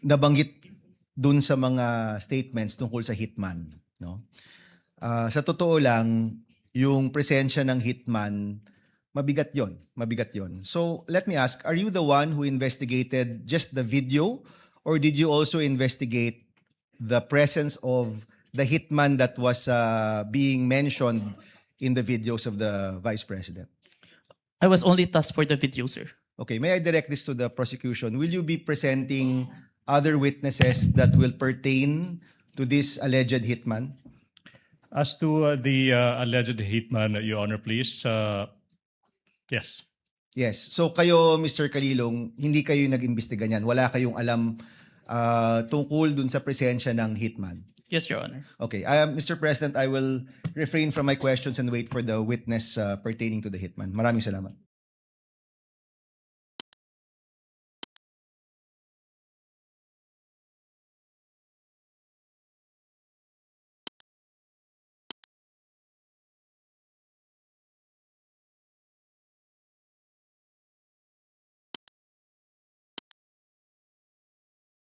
nabanggit dun sa mga statements tungkol sa hitman, no? Sa totoo lang, yung presensya ng hitman, mabigat yon, mabigat yon. So let me ask, are you the one who investigated just the video, or did you also investigate the presence of the hitman that was being mentioned in the videos of the Vice President? I was only tasked for the video, sir. Okay, may I direct this to the prosecution? Will you be presenting other witnesses that will pertain to this alleged hitman? As to the alleged hitman, Your Honor, please. Yes. Yes. So kayo, Mr. Calilong, hindi kayo nag-imbestiga niyan. Wala kayong alam tungkol dun sa presensya ng hitman. Yes, Your Honor. Okay. Mr. President, I will refrain from my questions and wait for the witness pertaining to the hitman. Maraming salamat.